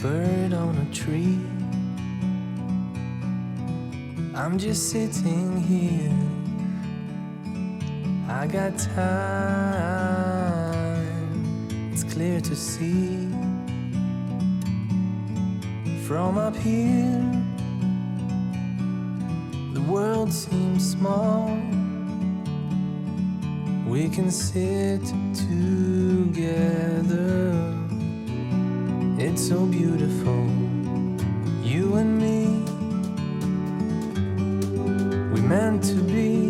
bird on a tree. I'm just sitting here. I got time, it's clear to see. From up here, the world seems small. We can sit together. It's so beautiful, you and me. We meant to be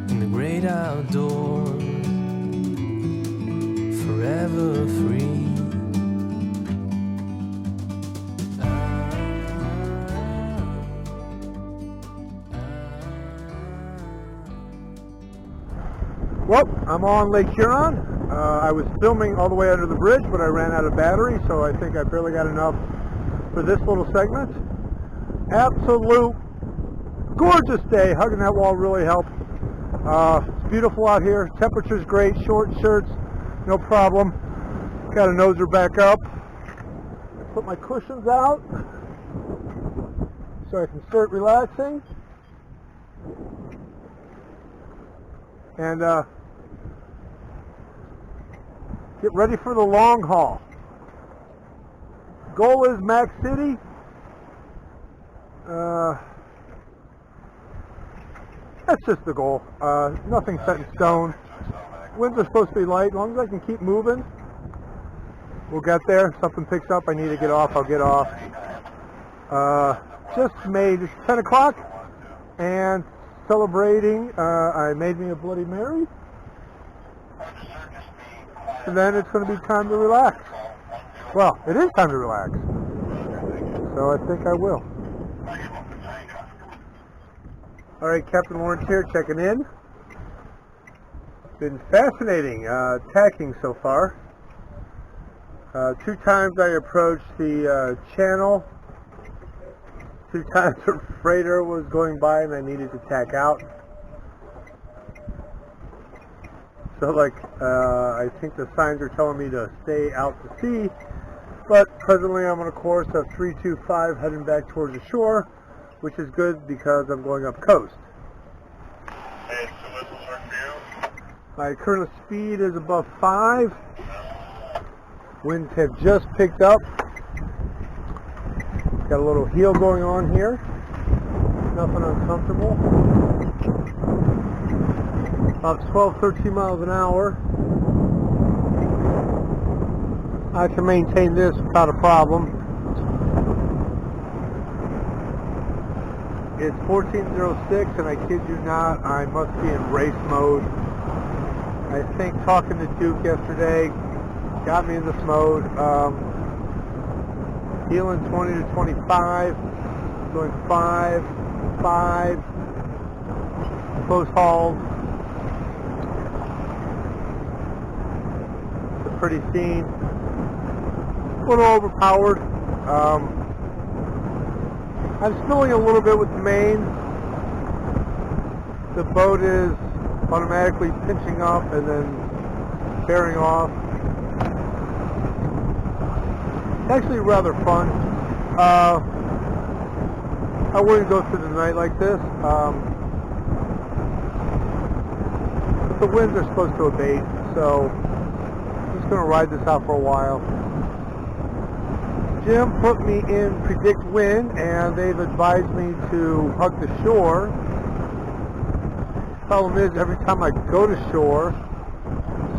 in the great outdoors, forever free. Well, I'm on Lake Huron. I was filming all the way under the bridge, but I ran out of battery, so I think I barely got enough for this little segment. Absolute gorgeous day. Hugging that wall really helped. It's beautiful out here. Temperature's great. Short shirts, no problem. Got to nose her back up. Put my cushions out so I can start relaxing. And get ready for the long haul. Goal is Max City. That's just the goal. Nothing set in stone. Winds are supposed to be light. As long as I can keep moving, we'll get there. If something picks up, I need to get off, I'll get off. Just made, it's 10 o'clock and celebrating. I made me a Bloody Mary. And then it's going to be time to relax. Well, it is time to relax. So I think I will. Alright, Captain Lawrence here, checking in. Been fascinating tacking so far. 2 times I approached the channel. 2 times a freighter was going by and I needed to tack out. So I think the signs are telling me to stay out to sea, but presently I'm on a course of 325 heading back towards the shore, which is good because I'm going up coast. Hey, so whistles work for you? My current speed is above 5. Winds have just picked up. Got a little heel going on here. Nothing uncomfortable. About 12-13 miles an hour. I can maintain this without a problem. It's 14:06 and I kid you not, I must be in race mode. I think talking to Duke yesterday got me in this mode. Heeling 20 to 25, doing 5, 5, close hauls. Pretty scene. A little overpowered. I'm spilling a little bit with the main. The boat is automatically pinching up and then bearing off. It's actually rather fun. I wouldn't go through the night like this. But the winds are supposed to abate, so going to ride this out for a while. Jim put me in predict wind and they've advised me to hug the shore. Problem is, every time I go to shore,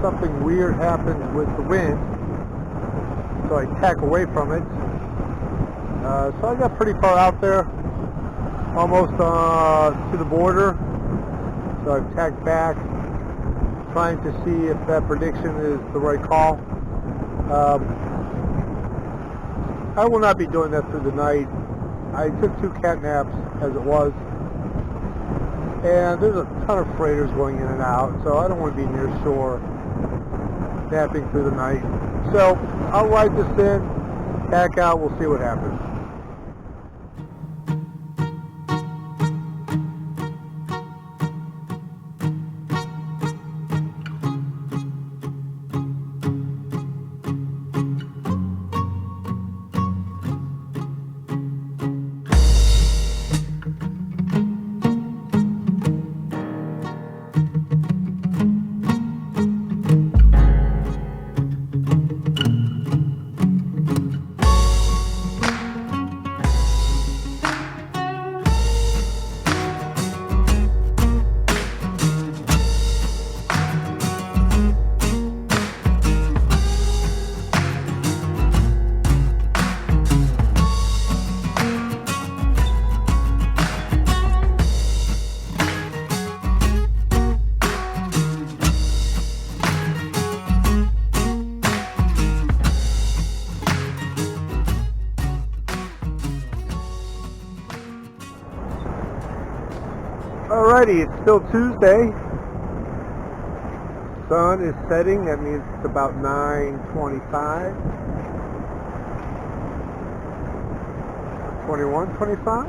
something weird happens with the wind, so I tack away from it. So I got pretty far out there, almost to the border, so I've tacked back, trying to see if that prediction is the right call. I will not be doing that through the night. I took 2 cat naps as it was, and there's a ton of freighters going in and out, so I don't want to be near shore napping through the night. So I'll ride this in, tack out, we'll see what happens. Alrighty, it's still Tuesday. Sun is setting. That means it's about 9:25. 21:25.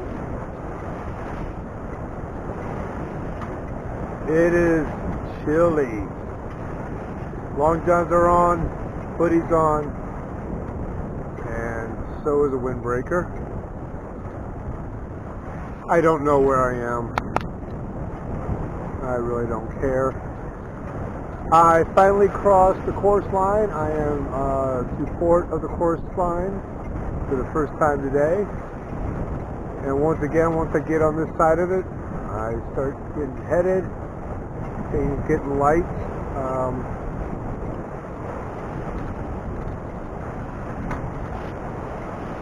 It is chilly. Long johns are on, hoodies on, and so is a windbreaker. I don't know where I am. I really don't care. I finally crossed the course line. I am to port of the course line for the first time today. And once again, once I get on this side of it, I start getting headed, things getting light.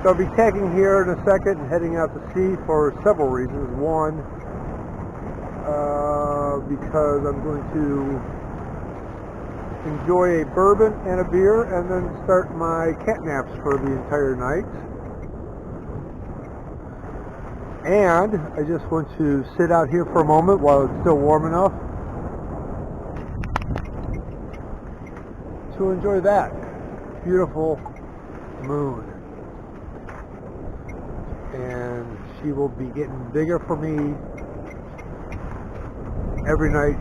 So I'll be tacking here in a second and heading out to sea for several reasons. One, because I'm going to enjoy a bourbon and a beer and then start my cat naps for the entire night. And I just want to sit out here for a moment while it's still warm enough to enjoy that beautiful moon. And she will be getting bigger for me every night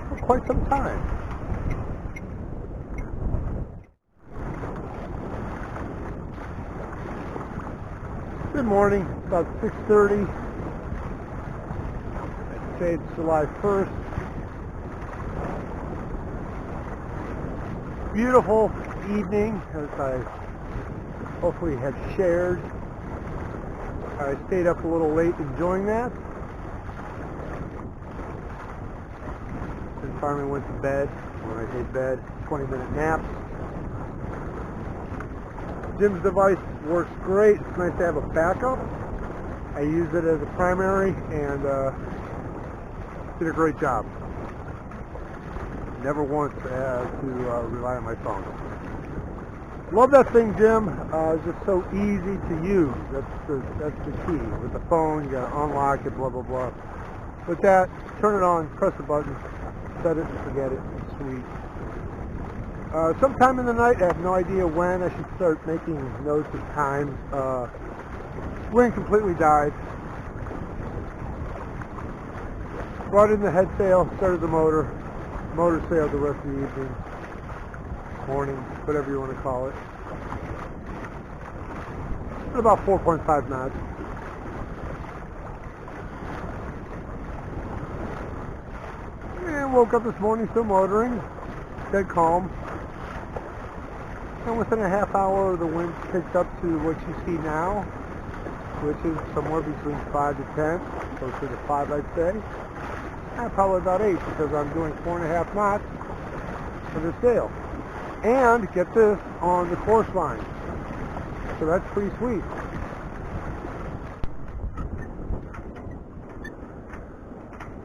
for quite some time. Good morning, about 6:30. I'd say it's July 1st. Beautiful evening, as I hopefully had shared. I stayed up a little late enjoying that. And finally went to bed. When I say bed, 20-minute naps. Jim's device works great. It's nice to have a backup. I use it as a primary and did a great job. Never once had to rely on my phone. Love that thing, Jim. It's just so easy to use. That's the key. With the phone, you gotta unlock it, blah blah blah. With that, turn it on, press the button, set it, and forget it. It's sweet. Sometime in the night, I have no idea when I should start making notes of time. Wind completely died. Brought in the head sail, started the motor sailed the rest of the evening, morning, whatever you want to call it. At about 4.5 knots. And woke up this morning still motoring, dead calm. And within a half hour, the wind picked up to what you see now, which is somewhere between 5 to 10, closer to 5, I'd say. And probably about 8, because I'm doing 4.5 knots for the sail. And, get this, on the course line. So that's pretty sweet.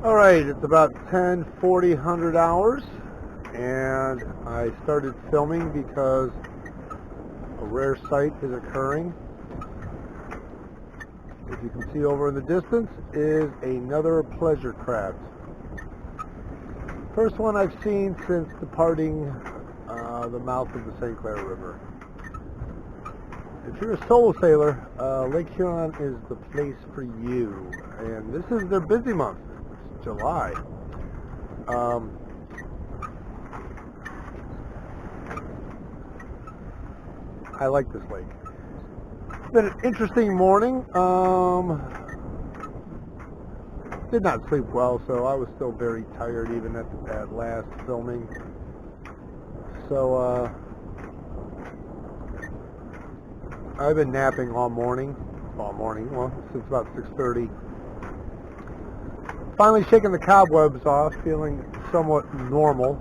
Alright, it's about 10:40 hours. And I started filming because a rare sight is occurring. If you can see over in the distance is another pleasure craft. First one I've seen since departing the mouth of the St. Clair River. If you're a solo sailor, Lake Huron is the place for you. And this is their busy month. It's July. I like this lake. It's been an interesting morning. Did not sleep well, so I was still very tired even at last filming. So I've been napping all morning, well, since about 6:30. Finally shaking the cobwebs off, feeling somewhat normal.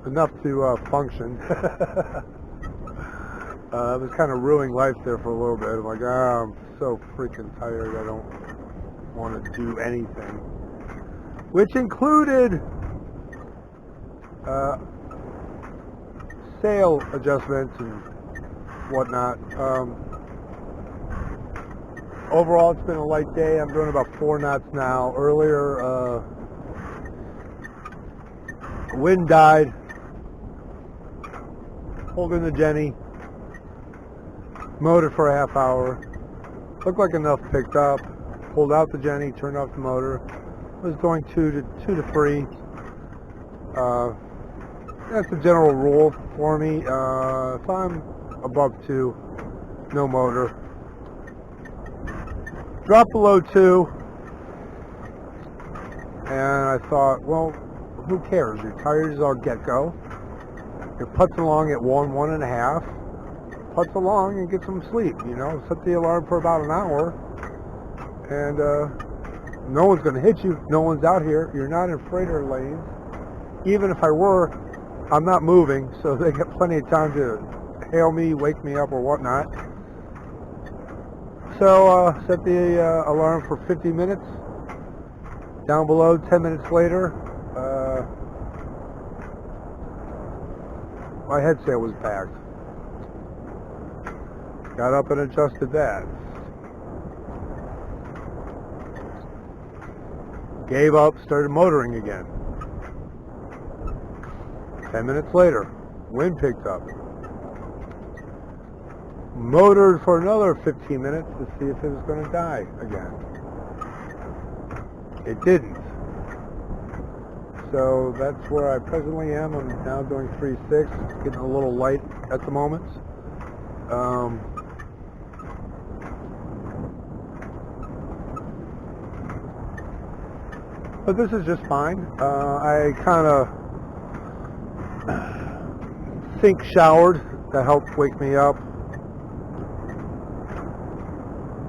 Enough to function. It was kind of ruining life there for a little bit. I'm like, I'm so freaking tired, I don't want to do anything. Which included sail adjustments and whatnot. Overall, it's been a light day. I'm doing about 4 knots now. Earlier, wind died. Pulled in the Jenny. Motored for a half hour. Looked like enough picked up. Pulled out the Jenny, turned off the motor. Was going 2 to 3. That's a general rule for me. If I'm above 2, no motor. Dropped below 2, and I thought, well, who cares? Your tires are get-go. You're putzing along at 1.5. Putz along and get some sleep, you know. Set the alarm for about an hour, and no one's going to hit you. No one's out here. You're not in freighter lanes. Even if I were, I'm not moving, so they get plenty of time to hail me, wake me up, or whatnot. So set the alarm for 50 minutes. Down below, 10 minutes later, my headset was packed. Got up and adjusted that. Gave up, started motoring again. 10 minutes later, wind picked up. Motored for another 15 minutes to see if it was going to die again. It didn't. So that's where I presently am. I'm now doing 3.6. It's getting a little light at the moment. But this is just fine. I kind of think showered. That helped wake me up.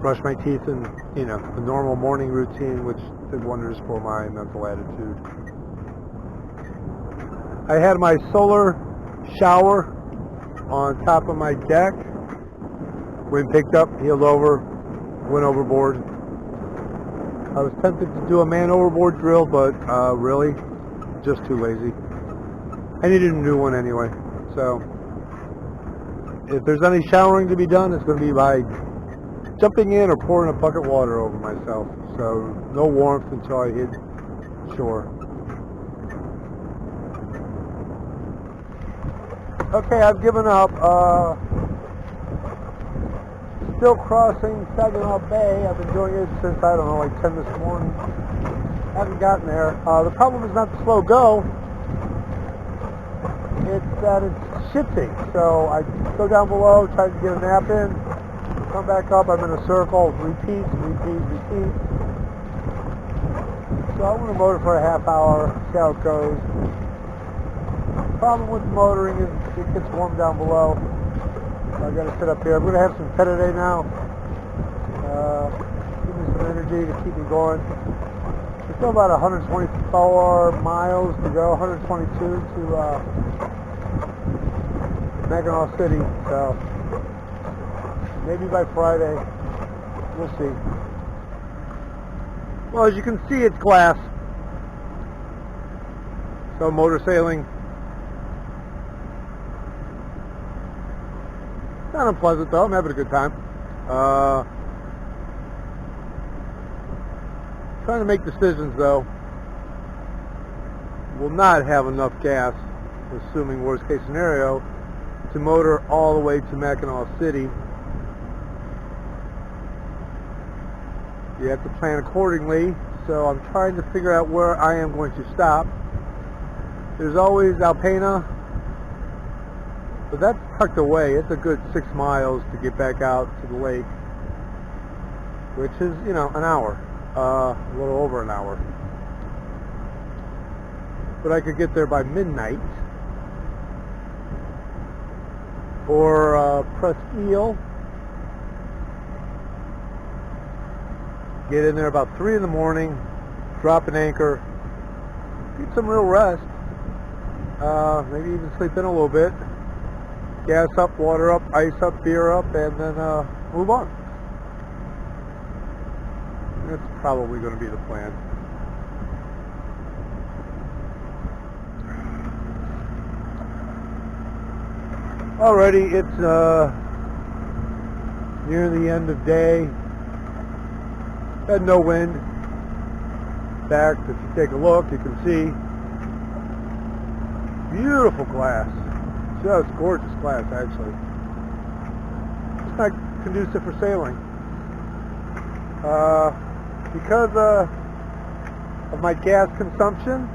Brush my teeth, and you know, the normal morning routine, which did wonders for my mental attitude. I had my solar shower on top of my deck. Wind picked up, heeled over, went overboard. I was tempted to do a man overboard drill, but really, just too lazy. I needed a new one anyway. So, if there's any showering to be done, it's going to be by jumping in or pouring a bucket of water over myself. So no warmth until I hit shore. Okay, I've given up. Still crossing Saginaw Bay. I've been doing it since, I don't know, like 10 this morning. Haven't gotten there. The problem is not the slow go. It's that it's shifting. So I go down below, try to get a nap in. Come back up, I'm in a circle, repeat. So I'm going to motor for a half hour, see how it goes. Problem with motoring is it gets warm down below. So I got to sit up here. I'm going to have some today now. Give me some energy to keep me going. There's still about 124 miles to go, 122 to Mackinac City. So maybe by Friday, we'll see. Well, as you can see, it's glass. So motor sailing. Not unpleasant though, I'm having a good time. Trying to make decisions though. Will not have enough gas, assuming worst case scenario, to motor all the way to Mackinac City. You have to plan accordingly, so I'm trying to figure out where I am going to stop. There's always Alpena, but that's tucked away. It's a good 6 miles to get back out to the lake, which is, you know, an hour, a little over an hour. But I could get there by midnight, or Presqu'île. Get in there about 3 in the morning, drop an anchor, get some real rest, maybe even sleep in a little bit, gas up, water up, ice up, beer up, and then move on. That's probably going to be the plan. Alrighty, it's near the end of day. Had no wind. In fact, if you take a look, you can see beautiful glass. Just gorgeous glass, actually. It's not conducive for sailing. Because of my gas consumption,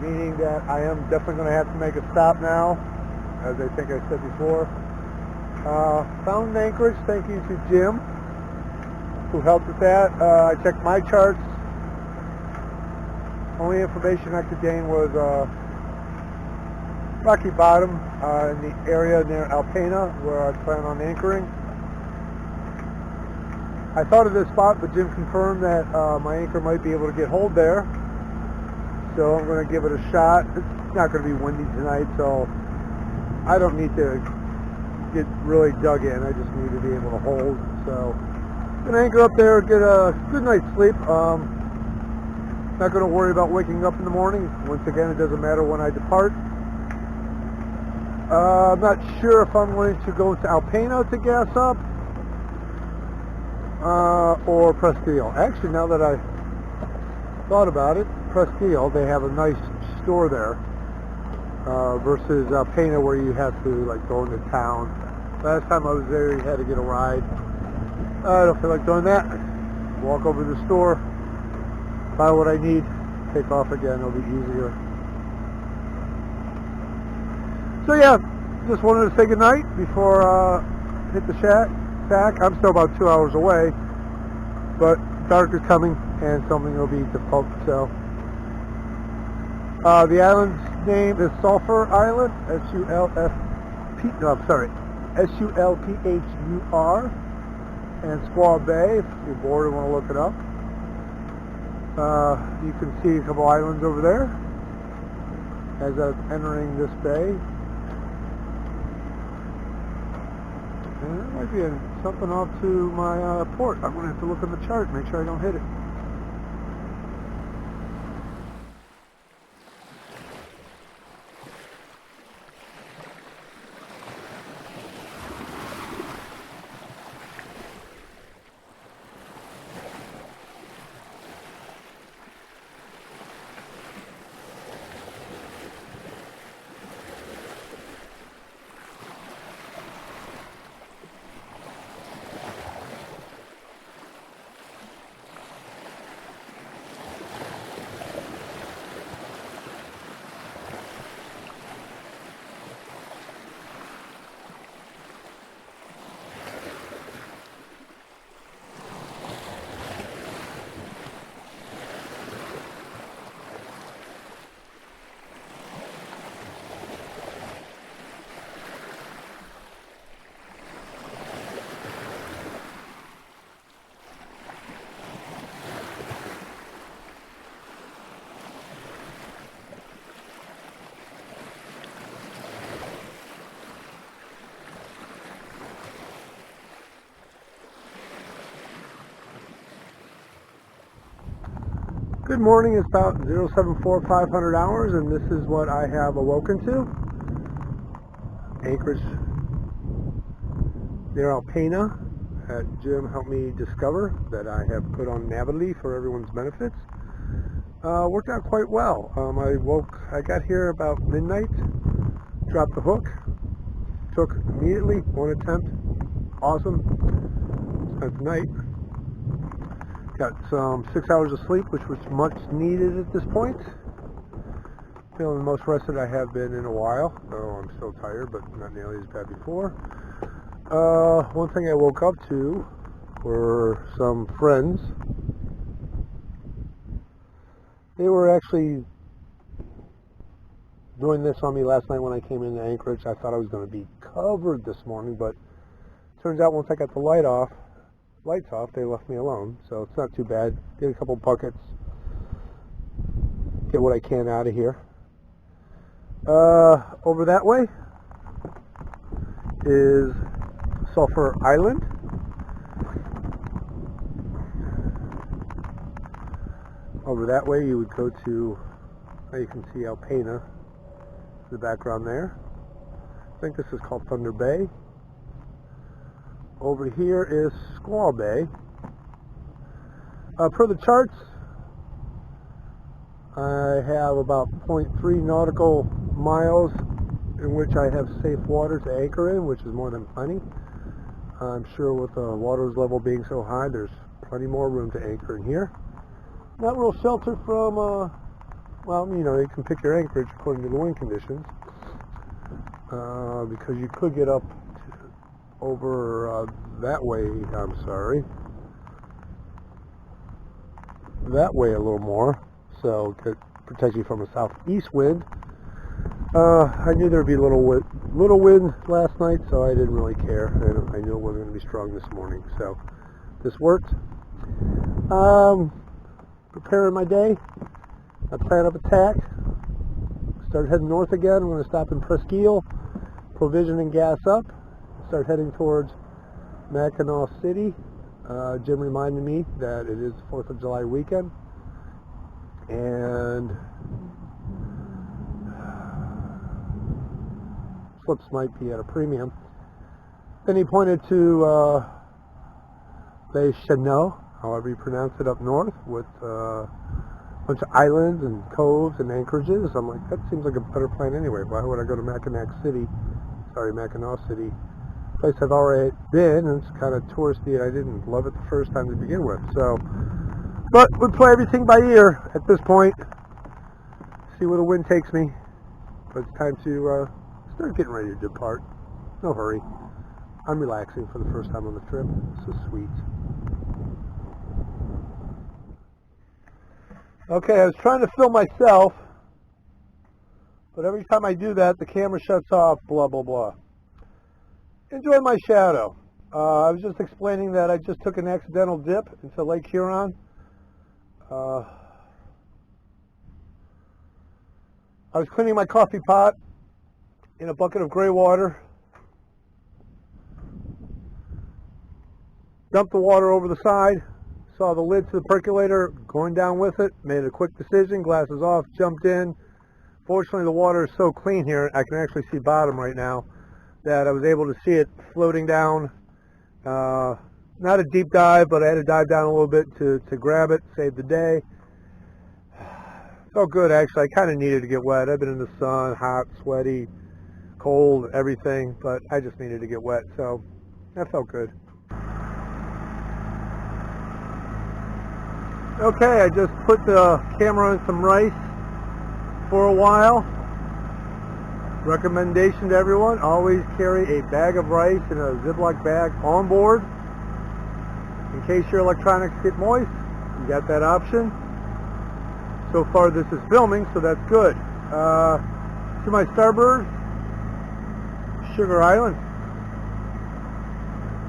meaning that I am definitely going to have to make a stop now, as I think I said before. Found Anchorage, thank you to Jim, who helped with that. I checked my charts. Only information I could gain was Rocky Bottom in the area near Alpena, where I plan on anchoring. I thought of this spot, but Jim confirmed that my anchor might be able to get hold there. So I'm going to give it a shot. It's not going to be windy tonight, so I don't need to get really dug in. I just need to be able to hold. So I'm going to anchor up there, get a good night's sleep. Not going to worry about waking up in the morning. Once again, it doesn't matter when I depart. I'm not sure if I'm going to go to Alpena to gas up or Presqu'île. Actually, now that I thought about it, Presqu'île, they have a nice store there versus Alpena, where you have to like go into town. Last time I was there, you had to get a ride. I don't feel like doing that. Walk over to the store, buy what I need, take off again. It'll be easier. So yeah, just wanted to say goodnight before hit the shack. I'm still about 2 hours away, but dark is coming and something will be difficult. So the island's name is Sulphur Island, S-U-L-P-H-U-R, and Squaw Bay. If you're bored and want to look it up, you can see a couple islands over there as I'm entering this bay. And there might be something off to my port. I'm going to have to look on the chart, make sure I don't hit it. Good morning. It's about 074-500 hours, and this is what I have awoken to. Anchorage near Alpena that Jim helped me discover, that I have put on Navigly for everyone's benefits. Worked out quite well. I got here about midnight, dropped the hook, took immediately, one attempt, awesome. Spent the night. Got some 6 hours of sleep, which was much needed at this point. Feeling the most rested I have been in a while, though I'm still tired, but not nearly as bad before. One thing I woke up to were some friends. They were actually doing this on me last night when I came into Anchorage. I thought I was going to be covered this morning, but turns out once I got the lights off, they left me alone, so it's not too bad. Did a couple buckets, get what I can out of here. Over that way is Sulphur Island. Over that way you would go to, you can see Alpena in the background there. I think this is called Thunder Bay. Over here is Squall Bay. Per the charts, I have about 0.3 nautical miles in which I have safe water to anchor in, which is more than plenty. I'm sure with the water level being so high, there's plenty more room to anchor in here. Not real shelter from, well, you know, you can pick your anchorage according to the wind conditions, because you could get up over that way, that way a little more, so it could protect you from a southeast wind. I knew there'd be little wind last night, so I didn't really care, and I knew it wasn't going to be strong this morning, so this worked. Preparing my day. I plan of attack. Start heading north again. I'm going to stop in Presqu'île, provision and gas up. Start heading towards Mackinac City. Jim reminded me that it is the 4th of July weekend, and slips might be at a premium. Then he pointed to Lake Huron, however you pronounce it, up north, with a bunch of islands and coves and anchorages. I'm like, that seems like a better plan anyway. Why would I go to Mackinac City? Place I've already been, and it's kind of touristy, and I didn't love it the first time to begin with. So, but we play everything by ear at this point. See where the wind takes me. But it's time to start getting ready to depart. No hurry. I'm relaxing for the first time on the trip. This is sweet. Okay, I was trying to film myself, but every time I do that, the camera shuts off, blah, blah, blah. Enjoy my shadow. I was just explaining that I just took an accidental dip into Lake Huron. I was cleaning my coffee pot in a bucket of gray water. Dumped the water over the side. Saw the lid to the percolator going down with it. Made a quick decision. Glasses off. Jumped in. Fortunately, the water is so clean here, I can actually see bottom right now, that I was able to see it floating down. Not a deep dive, but I had to dive down a little bit to grab it, save the day. Felt good, actually. I kind of needed to get wet. I've been in the sun, hot, sweaty, cold, everything, but I just needed to get wet, so that felt good. Okay, I just put the camera on some rice for a while. Recommendation to everyone, always carry a bag of rice in a Ziploc bag on board. In case your electronics get moist, you got that option. So far this is filming, so that's good. To my starboard, Sugar Island.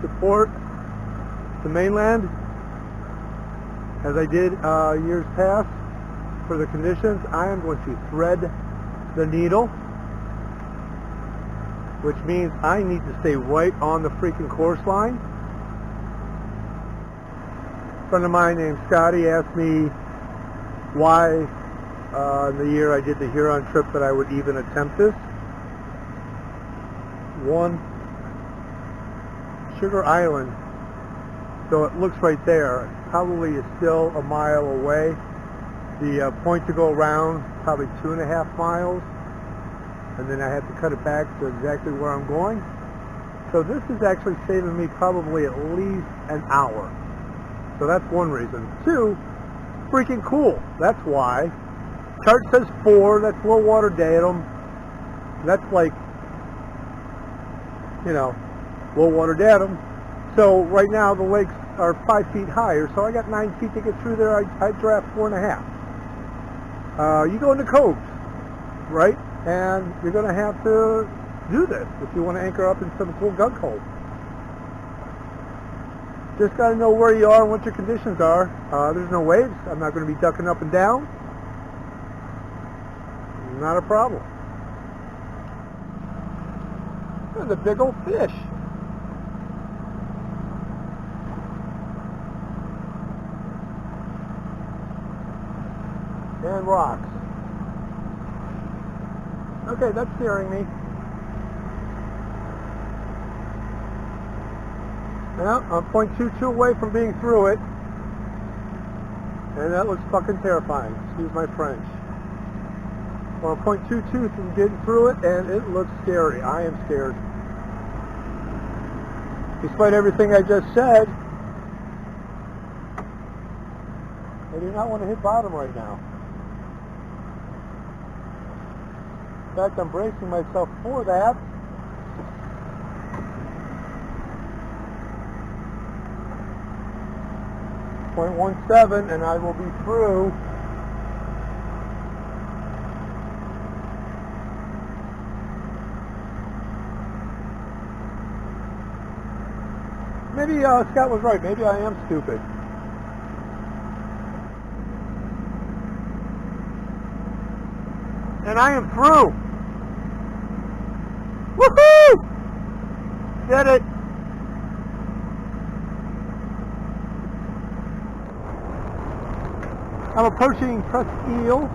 To port, to mainland, as I did years past. For the conditions, I am going to thread the needle, which means I need to stay right on the freaking course line. A friend of mine named Scotty asked me why in the year I did the Huron trip that I would even attempt this. One, Sugar Island, so it looks right there, probably is still a mile away. The point to go around, probably 2.5 miles, and then I have to cut it back to exactly where I'm going. So this is actually saving me probably at least an hour. So that's one reason. Two, freaking cool. That's why. Chart says 4, that's low water datum. That's like, you know, low water datum. So right now the lakes are 5 feet higher, so I got 9 feet to get through there. I draft 4.5. You go into coves, right? And you're going to have to do this if you want to anchor up in some cool gunk hole. Just got to know where you are and what your conditions are. There's no waves. I'm not going to be ducking up and down. Not a problem. There's a big old fish. And rocks. Okay, that's scaring me. Well, I'm 0.22 away from being through it. And that looks fucking terrifying. Excuse my French. Well, I'm 0.22 from getting through it, and it looks scary. I am scared. Despite everything I just said, I do not want to hit bottom right now. In fact, I'm bracing myself for that. .17, and I will be through. Maybe Scott was right. Maybe I am stupid. And I am through. Woohoo! Did it. I'm approaching Presqu'île,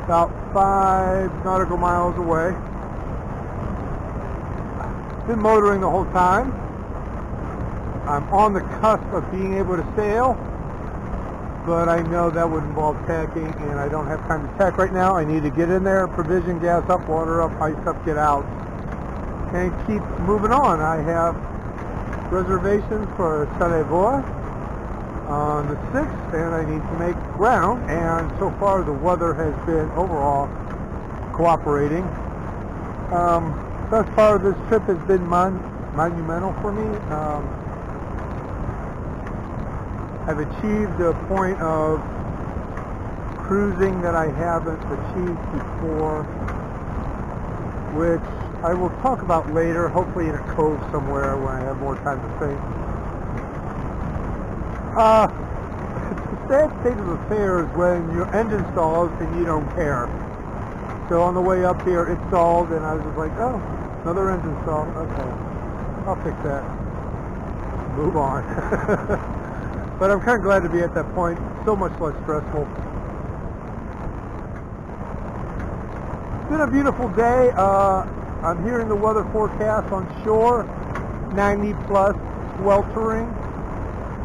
about 5 nautical miles away. Been motoring the whole time. I'm on the cusp of being able to sail, but I know that would involve tacking, and I don't have time to tack right now. I need to get in there, provision, gas up, water up, ice up, get out, and keep moving on. I have reservations for Charlevoix on the 6th, and I need to make ground, and so far the weather has been overall cooperating. Thus far this trip has been monumental for me. I've achieved a point of cruising that I haven't achieved before, which I will talk about later, hopefully in a cove somewhere when I have more time to think. It's a sad state of affairs when your engine stalls and you don't care. So on the way up here, it stalled, and I was just like, oh, another engine stall. Okay, I'll fix that. Move on. But I'm kind of glad to be at that point. So much less stressful. It's been a beautiful day. I'm hearing the weather forecast on shore, 90 plus, sweltering.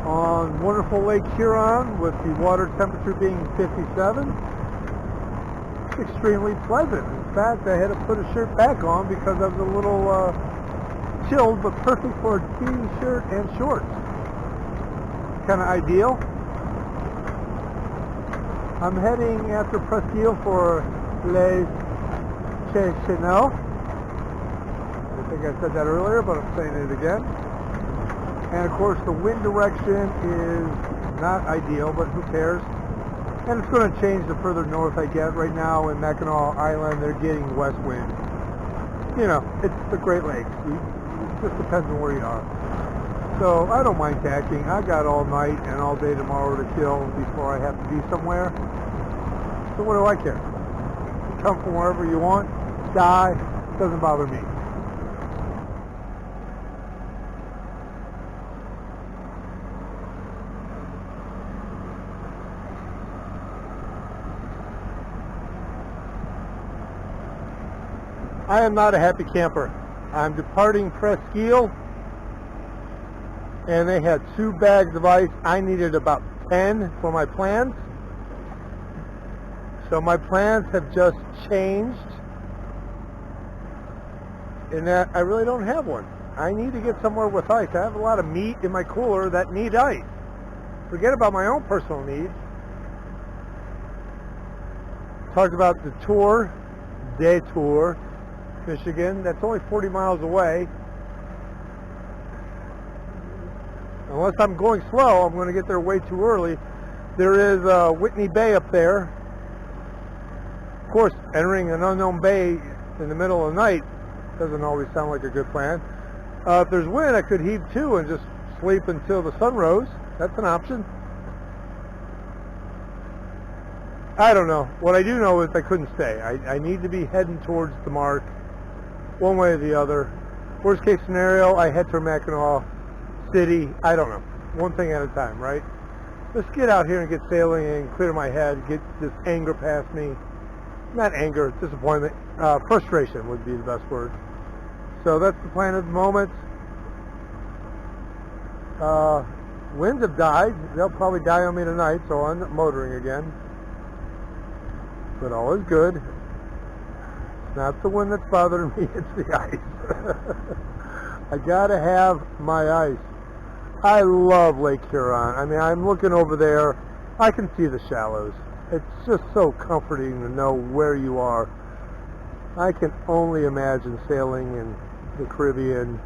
On wonderful Lake Huron, with the water temperature being 57. It's extremely pleasant. In fact, I had to put a shirt back on because I was a little chilled, but perfect for a t-shirt and shorts. Kind of ideal. I'm heading after Presqu'île for Les Chesneaux. I think I said that earlier, but I'm saying it again. And of course the wind direction is not ideal, but who cares? And it's going to change the further north I get. Right now in Mackinac Island they're getting west wind. You know, it's the Great Lakes. It just depends on where you are. So I don't mind tacking. I got all night and all day tomorrow to kill before I have to be somewhere. So what do I care? You come from wherever you want, die, doesn't bother me. I am not a happy camper. I'm departing Presqu'île, and they had 2 bags of ice. I needed about 10 for my plans. So my plans have just changed in that I really don't have one. I need to get somewhere with ice. I have a lot of meat in my cooler that need ice. Forget about my own personal needs. Talked about Detour, Michigan. That's only 40 miles away. Unless I'm going slow, I'm going to get there way too early. There is Whitney Bay up there. Of course, entering an unknown bay in the middle of the night doesn't always sound like a good plan. If there's wind, I could heave to and just sleep until the sun rose. That's an option. I don't know. What I do know is I couldn't stay. I need to be heading towards the mark, one way or the other. Worst case scenario, I head to Mackinac City. I don't know. One thing at a time, right? Let's get out here and get sailing and clear my head, get this anger past me. Not anger, disappointment. Frustration would be the best word. So that's the plan at the moment. Winds have died. They'll probably die on me tonight, so I'm motoring again. But all is good. It's not the wind that's bothering me, it's the ice. I gotta have my ice. I love Lake Huron. I mean, I'm looking over there. I can see the shallows. It's just so comforting to know where you are. I can only imagine sailing in the Caribbean,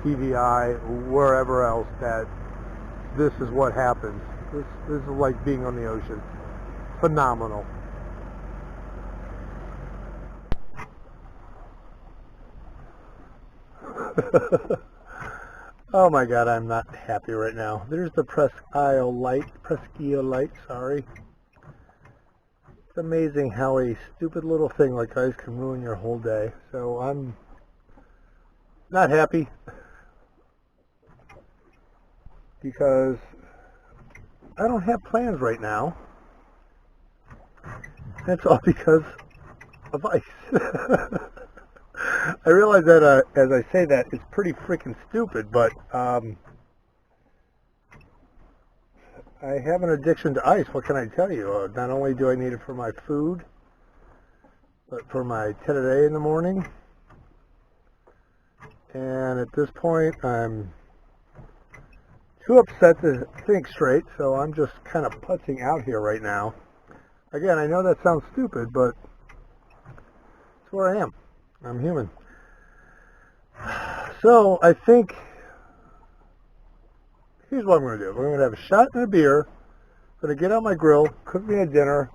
TVI, wherever else, that this is what happens. This is like being on the ocean. Phenomenal. Oh my God, I'm not happy right now. There's the Presque Isle, sorry. It's amazing how a stupid little thing like ice can ruin your whole day. So I'm not happy because I don't have plans right now. That's all because of ice. I realize that as I say that, it's pretty freaking stupid, but I have an addiction to ice. What can I tell you? Not only do I need it for my food, but for my tete in the morning. And at this point, I'm too upset to think straight, so I'm just kind of putzing out here right now. Again, I know that sounds stupid, but it's where I am. I'm human. So I think here's what I'm going to do. We're going to have a shot and a beer. I'm going to get out my grill, cook me a dinner,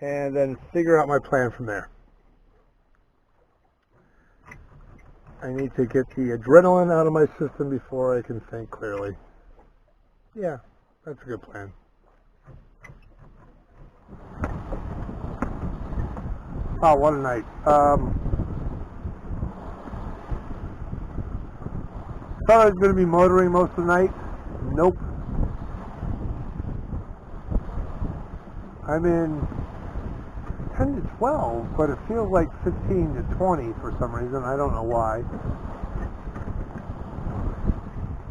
and then figure out my plan from there. I need to get the adrenaline out of my system before I can think clearly. Yeah, that's a good plan. Oh, what a night. Thought I was going to be motoring most of the night. Nope. I'm in 10 to 12, but it feels like 15 to 20 for some reason. I don't know why.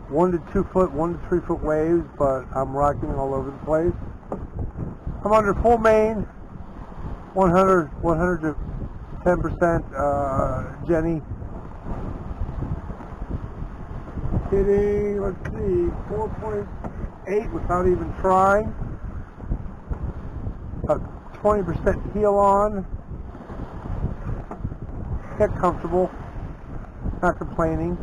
1 to 2 foot, 1 to 3 foot waves, but I'm rocking all over the place. I'm under full main, 100 to 10% Jenny. Hitting, let's see, 4.8 without even trying. 20% heel on. Get comfortable. Not complaining.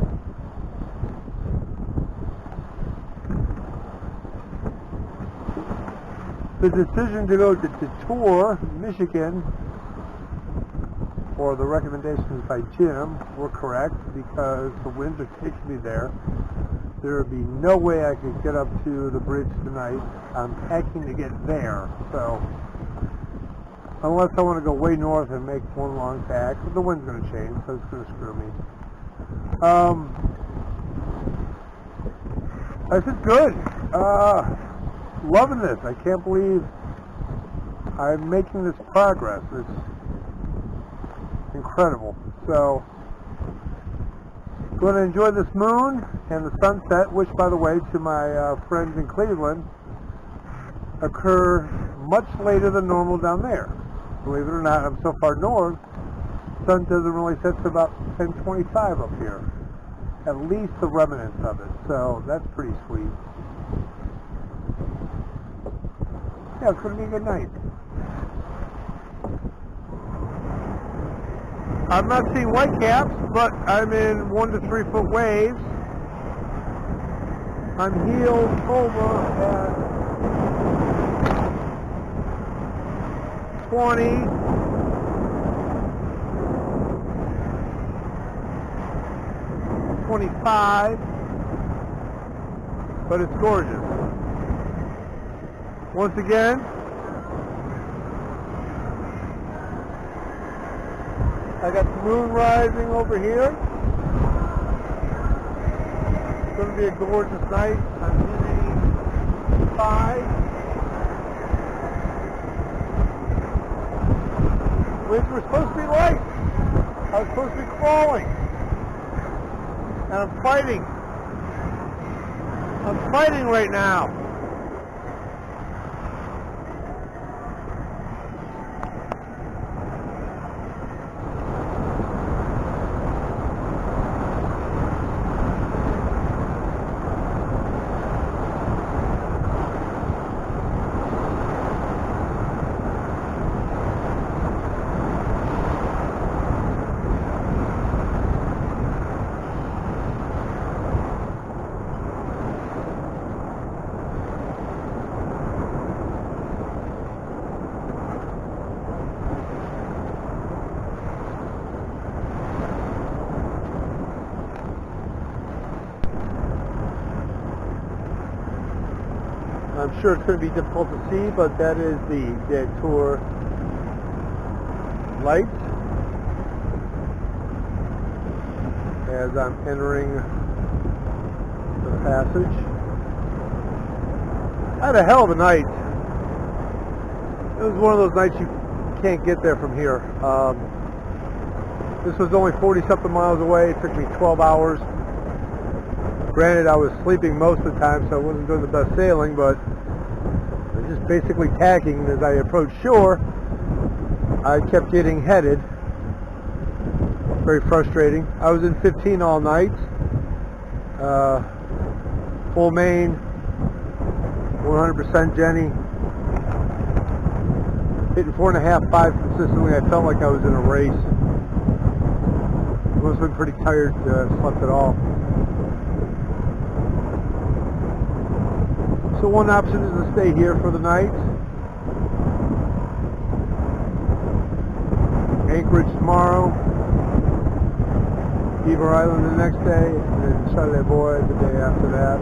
The decision to go to Detour, Michigan, or the recommendations by Jim were correct because the winds are taking me there. There would be no way I could get up to the bridge tonight. I'm packing to get there, so unless I want to go way north and make one long tack, the wind's going to change, so it's going to screw me. This is good. Loving this. I can't believe I'm making this progress. It's incredible. So, going to enjoy this moon and the sunset, which, by the way, to my friends in Cleveland, occur much later than normal down there. Believe it or not, I'm so far north, sun doesn't really set to about 10:25 up here. At least the remnants of it. So that's pretty sweet. Yeah, it's going to be a good night. I'm not seeing white caps, but I'm in 1 to 3 foot waves. I'm heeled over at 20. $25, but it's gorgeous. Once again, I got the moon rising over here. It's going to be a gorgeous night. I'm hitting 5. Winds were supposed to be light. I was supposed to be crawling. And I'm fighting. I'm fighting right now. I'm sure it's going to be difficult to see, but that is the Detour light as I'm entering the passage. I had a hell of a night. It was one of those nights you can't get there from here. This was only 40-something miles away. It took me 12 hours. Granted, I was sleeping most of the time, so I wasn't doing the best sailing, but I was just basically tacking. As I approached shore, I kept getting headed. Very frustrating. I was in 15 all night. Full main, 100% Jenny. Hitting 4.5, 5 consistently. I felt like I was in a race. I must have been pretty tired to have slept at all. So one option is to stay here for the night. Anchorage tomorrow. Beaver Island the next day, and then Charlotte Boy the day after that.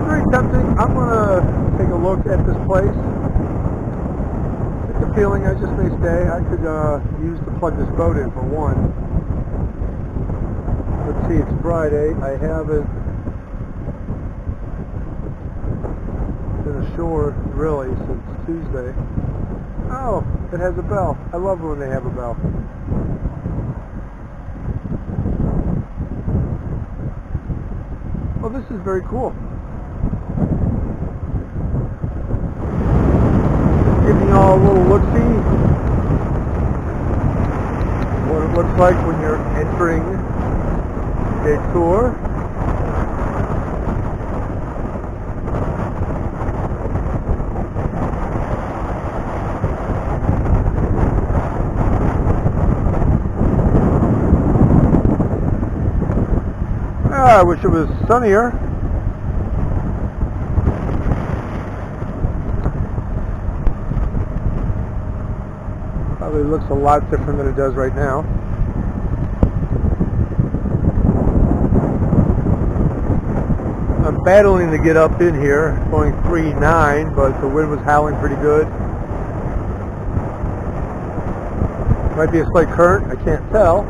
Very tempting. I'm going to take a look at this place. It's a feeling I just may stay. I could use to plug this boat in for one. Let's see, it's Friday. I haven't been ashore really since Tuesday. Oh, it has a bell. I love when they have a bell. Oh, this is very cool. Giving you all a little look-see. What it looks like when you're entering Detour. I wish it was sunnier. Probably looks a lot different than it does right now. I'm battling to get up in here, going 3.9, but the wind was howling pretty good. Might be a slight current, I can't tell.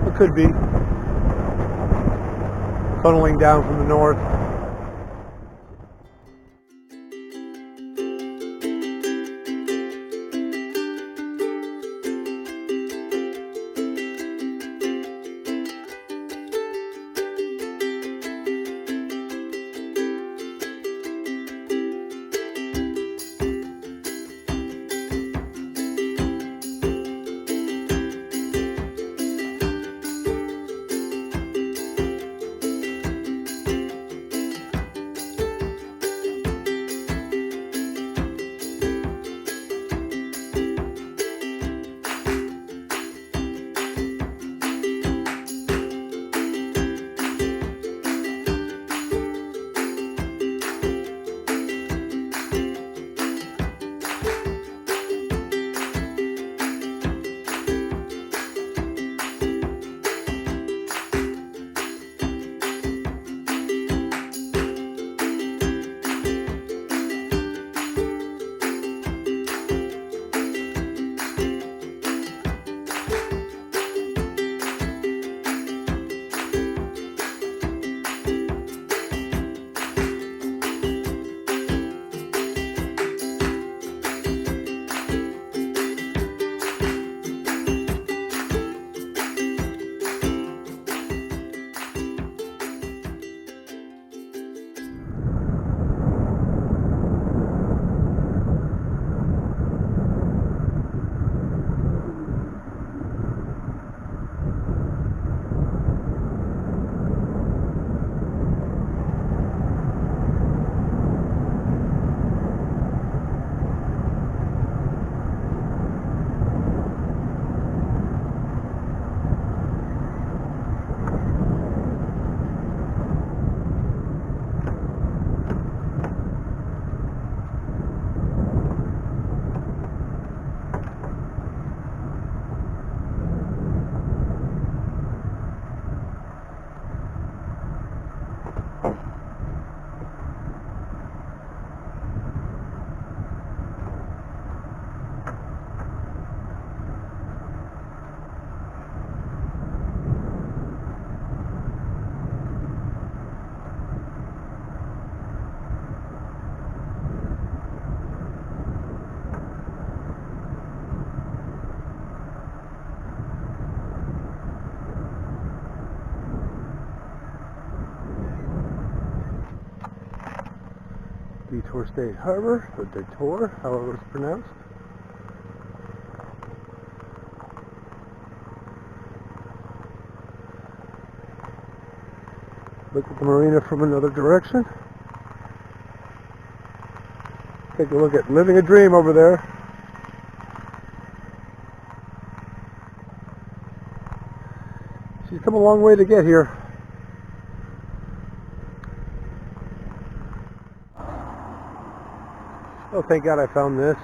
It could be. Funneling down from the north. Detour State Harbor, or Detour, however it's pronounced. Look at the marina from another direction. Take a look at Living a Dream over there. She's come a long way to get here. Oh, thank God I found this.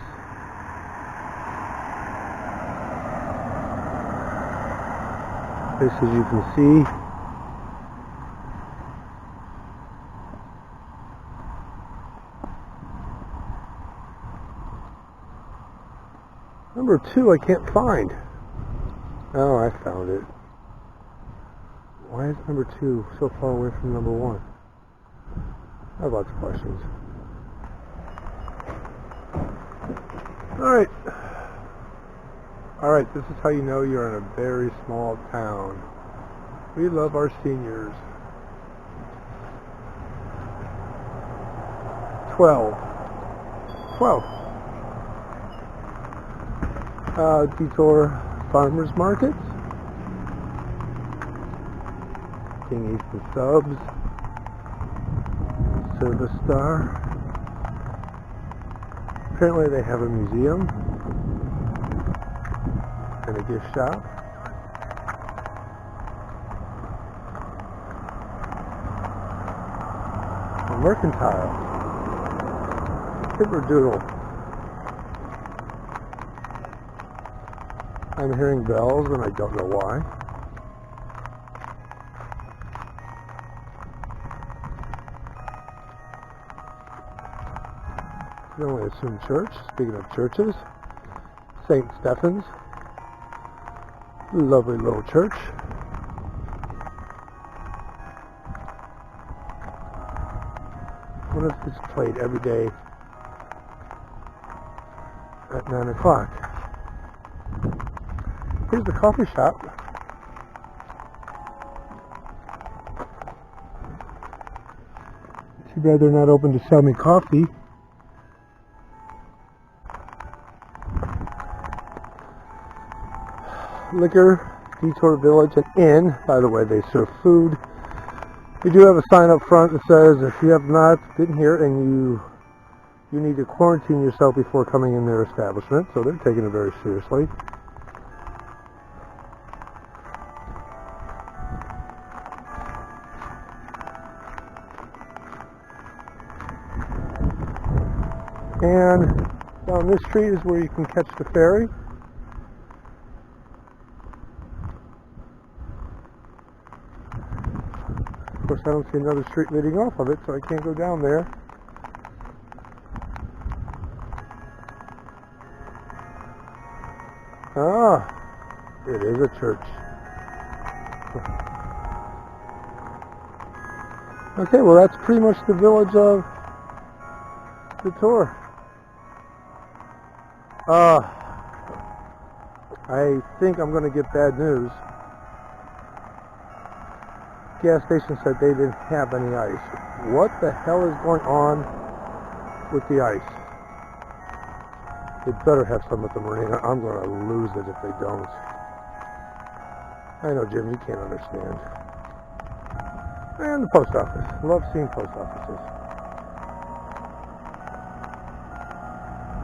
This, as you can see, number 2 I can't find. Oh, I found it. Why is number 2 so far away from number 1? I have lots of questions. Alright, this is how you know you're in a very small town. We love our seniors. 12. Detour Farmers Market. King Easton Subs. Service Star. Apparently they have a museum and a gift shop. A mercantile. Doodle. I'm hearing bells and I don't know why. I can only assume church. Speaking of churches, St. Stephen's. Lovely little church. What if it's played every day at 9 o'clock? Here's the coffee shop. Too bad they're not open to sell me coffee. Liquor, Detour Village, and Inn. By the way, they serve food. We do have a sign up front that says if you have not been here and you need to quarantine yourself before coming in their establishment, so they're taking it very seriously. And down this street is where you can catch the ferry. Of course, I don't see another street leading off of it, so I can't go down there. Ah, it is a church. Okay, well that's pretty much the village of Detour. I think I'm going to get bad news. Gas station said they didn't have any ice. What the hell is going on with the ice? They better have some at the marina. I'm going to lose it if they don't. I know, Jim, you can't understand. And the post office. Love seeing post offices.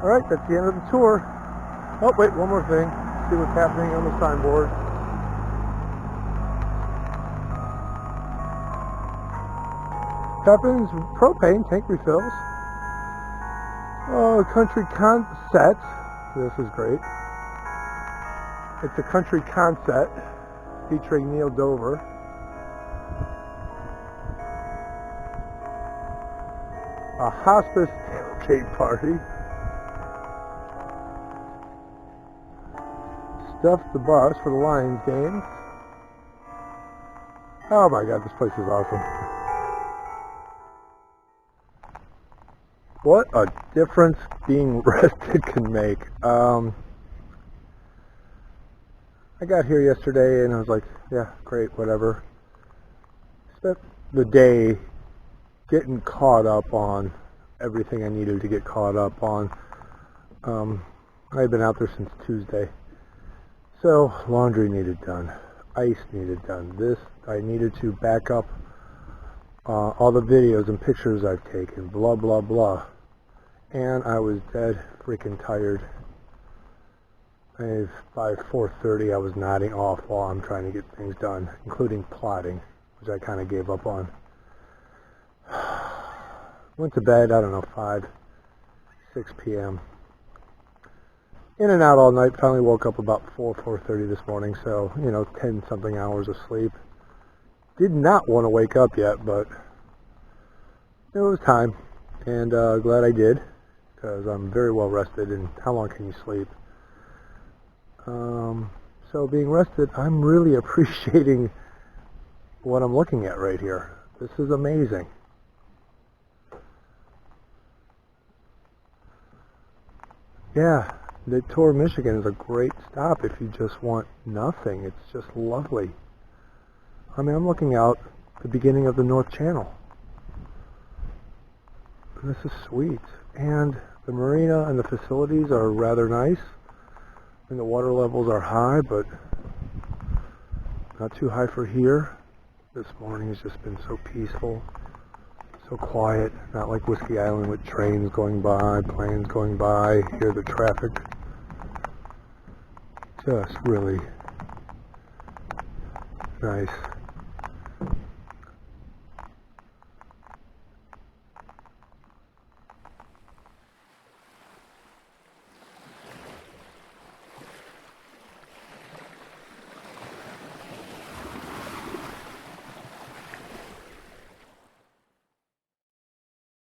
Alright, that's the end of the tour. Oh, wait, one more thing. See what's happening on the signboard. Pepin's propane tank refills. Oh, country concept. This is great. It's a country concept featuring Neil Dover. A hospice tailgate party. Stuff the bus for the Lions game. Oh my God, this place is awesome. What a difference being rested can make. I got here yesterday and I was like, yeah, great, whatever. Spent the day getting caught up on everything I needed to get caught up on. I had been out there since Tuesday. So laundry needed done, ice needed done, this, I needed to back up all the videos and pictures I've taken, blah blah blah. And I was dead freaking tired. By 4:30 I was nodding off while I'm trying to get things done, including plotting, which I kind of gave up on. Went to bed, I don't know, 6 p.m. In and out all night, finally woke up about 4:30 this morning, so, 10 something hours of sleep. Did not want to wake up yet, but it was time, and glad I did, because I'm very well rested, and how long can you sleep? So being rested, I'm really appreciating what I'm looking at right here. This is amazing. Yeah, Detour, Michigan is a great stop if you just want nothing. It's just lovely. I mean, I'm looking out the beginning of the North Channel. This is sweet. And the marina and the facilities are rather nice. And the water levels are high, but not too high for here. This morning has just been so peaceful, so quiet, not like Whiskey Island with trains going by, planes going by, hear the traffic. Just really nice.